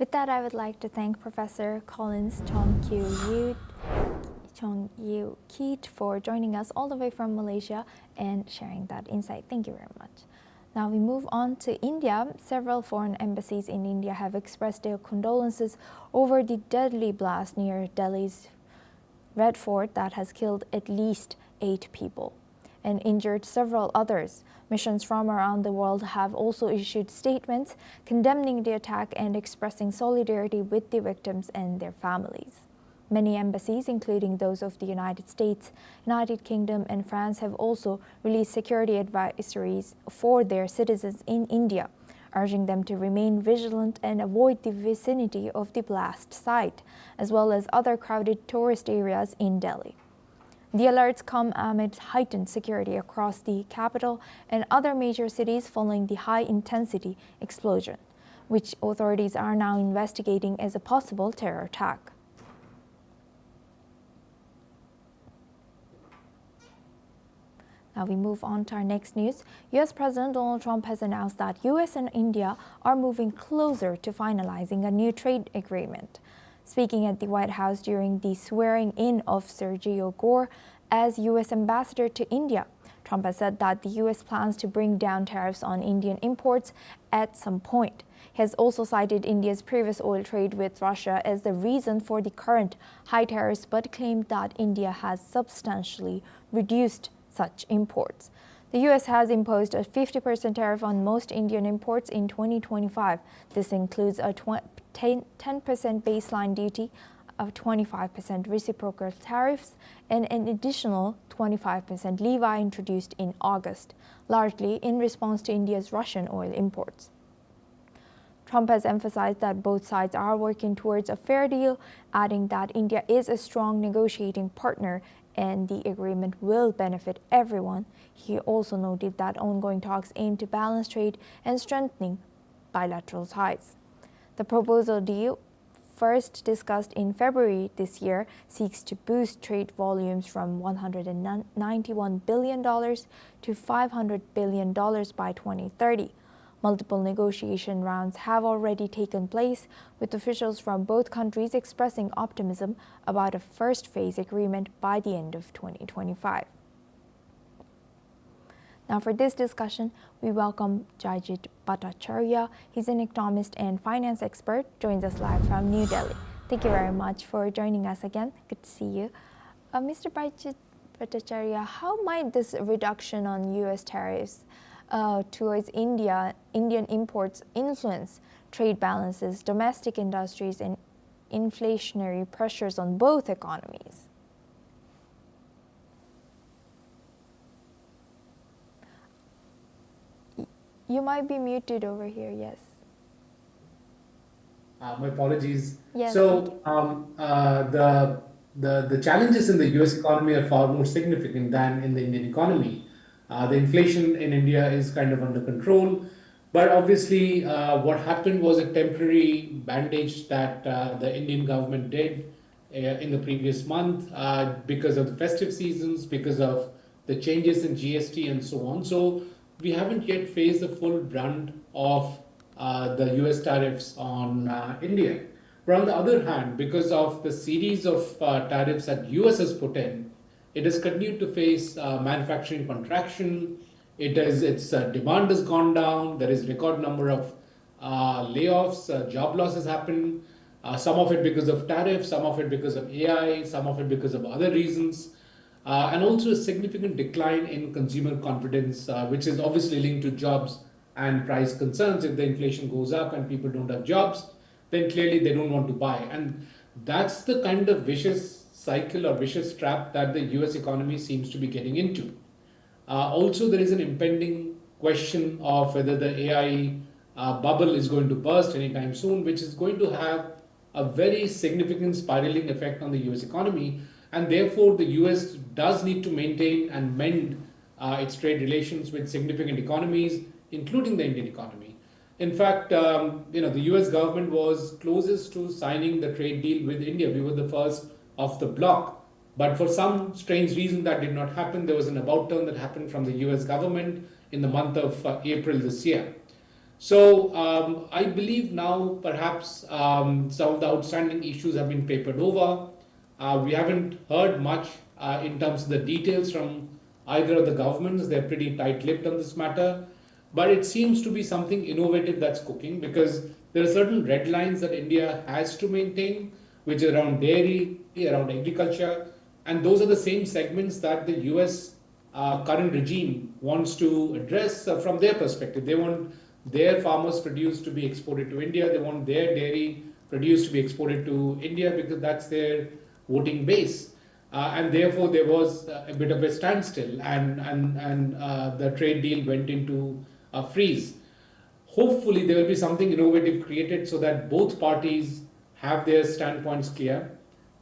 With that, I would like to thank Professor Collins Chong-Yu Keat for joining us all the way from Malaysia and sharing that insight. Thank you very much. Now we move on to India. Several foreign embassies in India have expressed their condolences over the deadly blast near Delhi's Red Fort that has killed at least 8 people and injured several others. Missions from around the world have also issued statements condemning the attack and expressing solidarity with the victims and their families. Many embassies, including those of the United States, United Kingdom, and France, have also released security advisories for their citizens in India, urging them to remain vigilant and avoid the vicinity of the blast site, as well as other crowded tourist areas in Delhi. The alerts come amid heightened security across the capital and other major cities following the high-intensity explosion, which authorities are now investigating as a possible terror attack. Now we move on to our next news. U.S. President Donald Trump has announced that U.S. and India are moving closer to finalizing a new trade agreement. Speaking at the White House during the swearing-in of Sergio Gore as U.S. ambassador to India, Trump has said that the U.S. plans to bring down tariffs on Indian imports at some point. He has also cited India's previous oil trade with Russia as the reason for the current high tariffs, but claimed that India has substantially reduced such imports. The U.S. has imposed a 50% tariff on most Indian imports in 2025. This includes a 10% baseline duty, a 25% reciprocal tariffs, and an additional 25% levy introduced in August, largely in response to India's Russian oil imports. Trump has emphasized that both sides are working towards a fair deal, adding that India is a strong negotiating partner and the agreement will benefit everyone. He also noted that ongoing talks aim to balance trade and strengthening bilateral ties. The proposed deal, first discussed in February this year, seeks to boost trade volumes from $191 billion to $500 billion by 2030. Multiple negotiation rounds have already taken place, with officials from both countries expressing optimism about a first phase agreement by the end of 2025. Now for this discussion, we welcome Jayjit Bhattacharya. He's an economist and finance expert, joins us live from New Delhi. Thank you very much for joining us again. Good to see you. Mr. Jayjit Bhattacharya, how might this reduction on U.S. tariffs towards Indian imports influence trade balances, domestic industries, and inflationary pressures on both economies? You might be muted over here, yes. My apologies. Yes. So the challenges in the U.S. economy are far more significant than in the Indian economy. The inflation in India is kind of under control, but obviously what happened was a temporary bandage that the Indian government did in the previous month because of the festive seasons, because of the changes in GST and so on. So we haven't yet faced the full brunt of the US tariffs on India. But on the other hand, because of the series of tariffs that US has put in, it has continued to face manufacturing contraction. Its demand has gone down. There is record number of layoffs, job losses happen. Some of it because of tariffs, some of it because of AI, some of it because of other reasons. And also a significant decline in consumer confidence, which is obviously linked to jobs and price concerns. If the inflation goes up and people don't have jobs, then clearly they don't want to buy. And that's the kind of vicious cycle or vicious trap that the US economy seems to be getting into. Also, there is an impending question of whether the AI bubble is going to burst anytime soon, which is going to have a very significant spiraling effect on the US economy. And therefore, the US does need to maintain and mend its trade relations with significant economies, including the Indian economy. In fact, the US government was closest to signing the trade deal with India. We were the first of the bloc. But for some strange reason that did not happen. There was an about turn that happened from the US government in the month of April this year. So I believe now perhaps some of the outstanding issues have been papered over. We haven't heard much in terms of the details from either of the governments. They're pretty tight-lipped on this matter. But it seems to be something innovative that's cooking, because there are certain red lines that India has to maintain, which is around dairy, around agriculture, and those are the same segments that the US current regime wants to address from their perspective. They want their farmers' produce to be exported to India. They want their dairy produce to be exported to India, because that's their voting base. And therefore, there was a bit of a standstill, and the trade deal went into a freeze. Hopefully, there will be something innovative created so that both parties have their standpoints clear.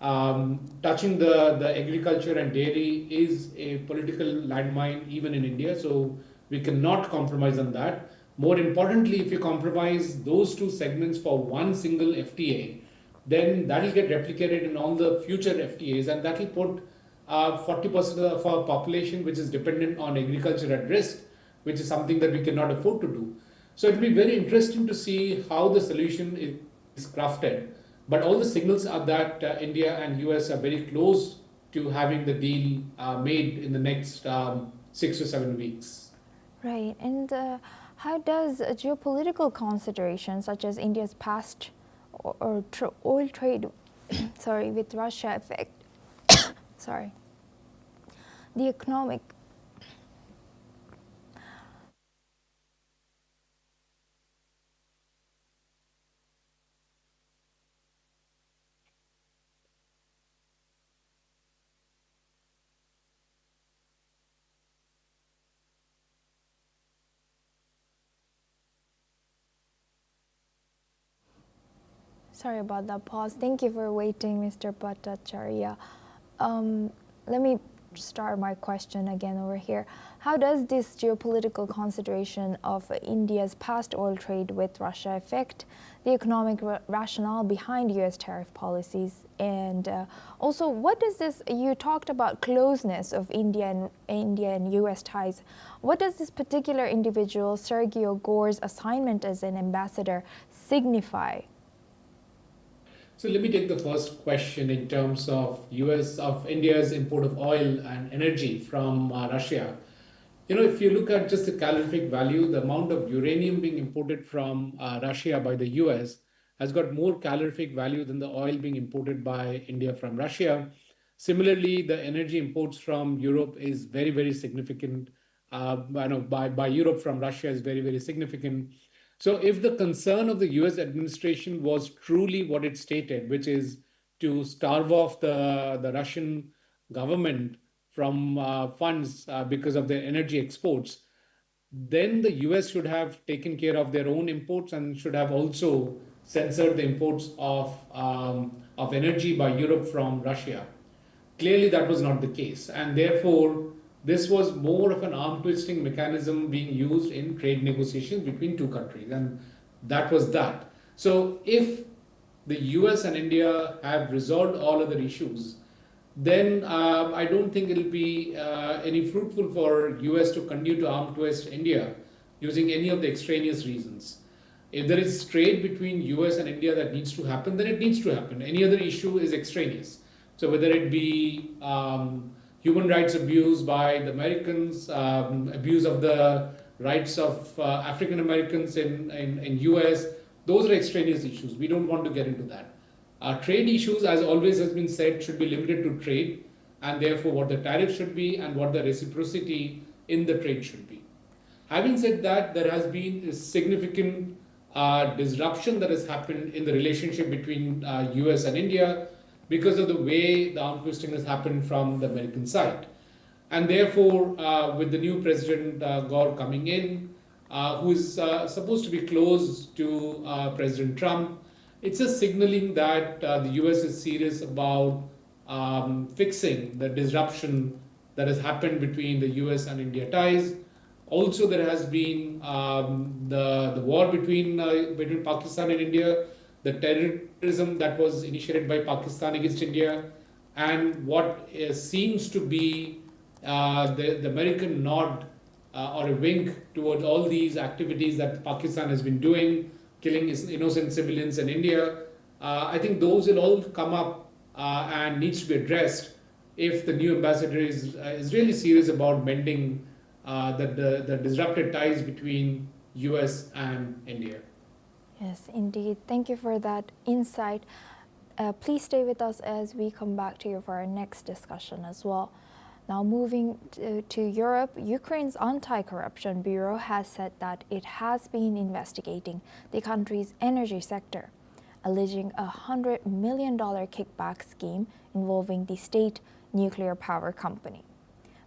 Touching the agriculture and dairy is a political landmine even in India, so we cannot compromise on that. More importantly, if you compromise those two segments for one single FTA, then that will get replicated in all the future FTAs, and that will put 40% of our population, which is dependent on agriculture, at risk, which is something that we cannot afford to do. So it will be very interesting to see how the solution is crafted. But all the signals are that India and US are very close to having the deal made in the next 6 to 7 weeks. Right. And how does geopolitical considerations such as India's past oil trade sorry, with Russia affect sorry, the economic Sorry about that pause. Thank you for waiting, Mr. Bhattacharya. Let me start my question again over here. How does this geopolitical consideration of India's past oil trade with Russia affect the economic rationale behind U.S. tariff policies? And also, what does this, you talked about closeness of India and U.S. ties. What does this particular individual, Sergio Gore's assignment as an ambassador, signify? So let me take the first question in terms of India's import of oil and energy from Russia. If you look at just the calorific value, the amount of uranium being imported from Russia by the US has got more calorific value than the oil being imported by India from Russia. Similarly, the energy imports from Europe is very, very significant. By Europe from Russia is very, very significant. So if the concern of the US administration was truly what it stated, which is to starve off the Russian government from funds because of their energy exports, then the US should have taken care of their own imports and should have also censored the imports of energy by Europe from Russia. Clearly, that was not the case, and therefore, this was more of an arm twisting mechanism being used in trade negotiations between two countries, and that was that. So, if the US and India have resolved all other issues, then I don't think it'll be any fruitful for US to continue to arm twist India using any of the extraneous reasons. If there is trade between US and India that needs to happen, then it needs to happen. Any other issue is extraneous. So whether it be human rights abuse by the Americans, abuse of the rights of African Americans in US, those are extraneous issues. We don't want to get into that. Trade issues, as always has been said, should be limited to trade, and therefore what the tariff should be and what the reciprocity in the trade should be. Having said that, there has been a significant disruption that has happened in the relationship between US and India because of the way the arm twisting has happened from the American side. And therefore, with the new President Gore coming in, who is supposed to be close to President Trump, it's a signaling that the US is serious about fixing the disruption that has happened between the US and India ties. Also, there has been the war between Pakistan and India, the terrorism that was initiated by Pakistan against India, and what seems to be the American nod or a wink towards all these activities that Pakistan has been doing, killing innocent civilians in India. I think those will all come up and needs to be addressed if the new ambassador is really serious about mending the disrupted ties between US and India. Yes, indeed. Thank you for that insight. Please stay with us as we come back to you for our next discussion as well. Now moving to Europe, Ukraine's Anti-Corruption Bureau has said that it has been investigating the country's energy sector, alleging a $100 million kickback scheme involving the state nuclear power company.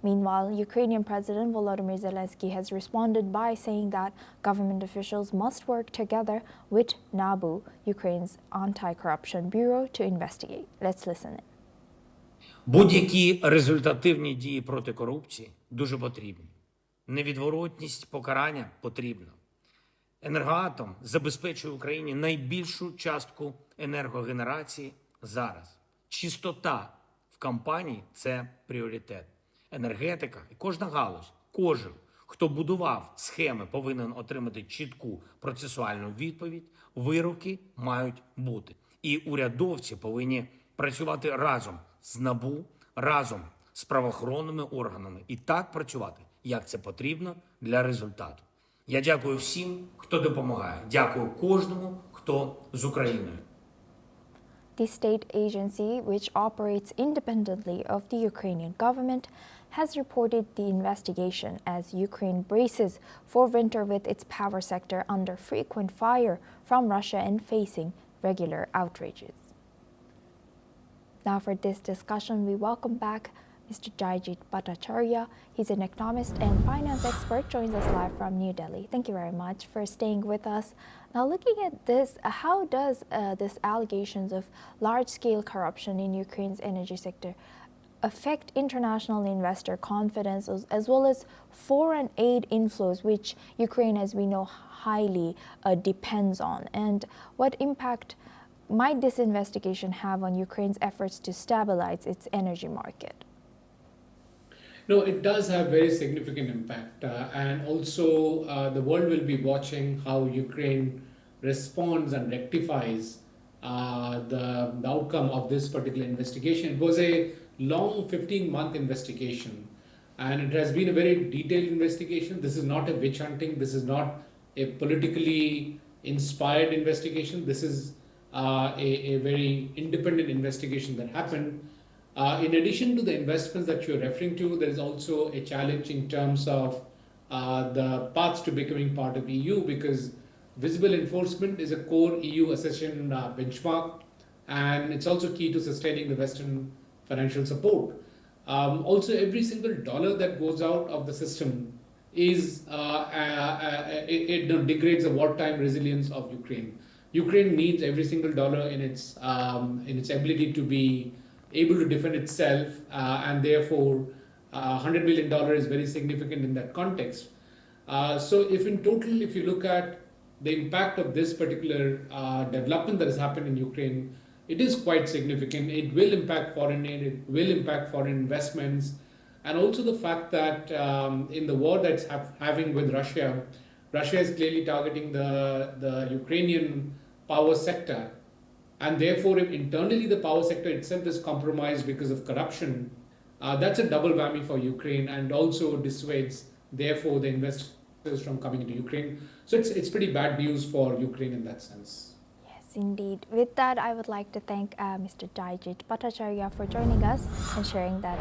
Meanwhile, Ukrainian President Volodymyr Zelensky has responded by saying that government officials must work together with NABU, Ukraine's Anti-Corruption Bureau, to investigate. Let's listen in. Будь-які результативні дії проти корупції дуже потрібні. Невідворотність покарання потрібна. Енергоатом забезпечує Україні найбільшу частку енергогенерації зараз. Чистота в компанії – це пріоритет. Енергетика і кожна галузь, кожен, хто будував схеми, повинен отримати чітку процесуальну відповідь. Вироки мають бути. І урядовці повинні працювати разом з НАБУ, разом з правоохоронними органами і так працювати, як це потрібно для результату. Я дякую всім, хто допомагає. Дякую кожному, хто з Україною. The state agency, which operates independently of the Ukrainian government, has reported the investigation as Ukraine braces for winter with its power sector under frequent fire from Russia and facing regular outrages. Now for this discussion, we welcome back Mr. Jayjit Bhattacharya. He's an economist and finance expert, joins us live from New Delhi. Thank you very much for staying with us. Now looking at this, how does this allegations of large-scale corruption in Ukraine's energy sector affect international investor confidence as well as foreign aid inflows, which Ukraine, as we know, highly depends on? And what impact might this investigation have on Ukraine's efforts to stabilize its energy market? No, it does have very significant impact. And also, the world will be watching how Ukraine responds and rectifies the outcome of this particular investigation. It was a long 15-month investigation, and it has been a very detailed investigation. This is not a witch hunting. This is not a politically inspired investigation. This is a very independent investigation that happened. In addition to the investments that you're referring to, there is also a challenge in terms of the paths to becoming part of EU, because visible enforcement is a core EU accession benchmark, and it's also key to sustaining the Western financial support. Also, every single dollar that goes out of the system is it degrades the wartime resilience of Ukraine. Ukraine needs every single dollar in its ability to be able to defend itself, and therefore $100 million is very significant in that context. So if in total, if you look at the impact of this particular development that has happened in Ukraine, it is quite significant. It will impact foreign aid, it will impact foreign investments, and also the fact that in the war that's having with Russia, Russia is clearly targeting the Ukrainian power sector. And therefore, if internally the power sector itself is compromised because of corruption, that's a double whammy for Ukraine, and also dissuades, therefore, the investors from coming into Ukraine. So it's pretty bad news for Ukraine in that sense. Yes, indeed. With that, I would like to thank Mr. Jayjit Bhattacharya for joining us and sharing that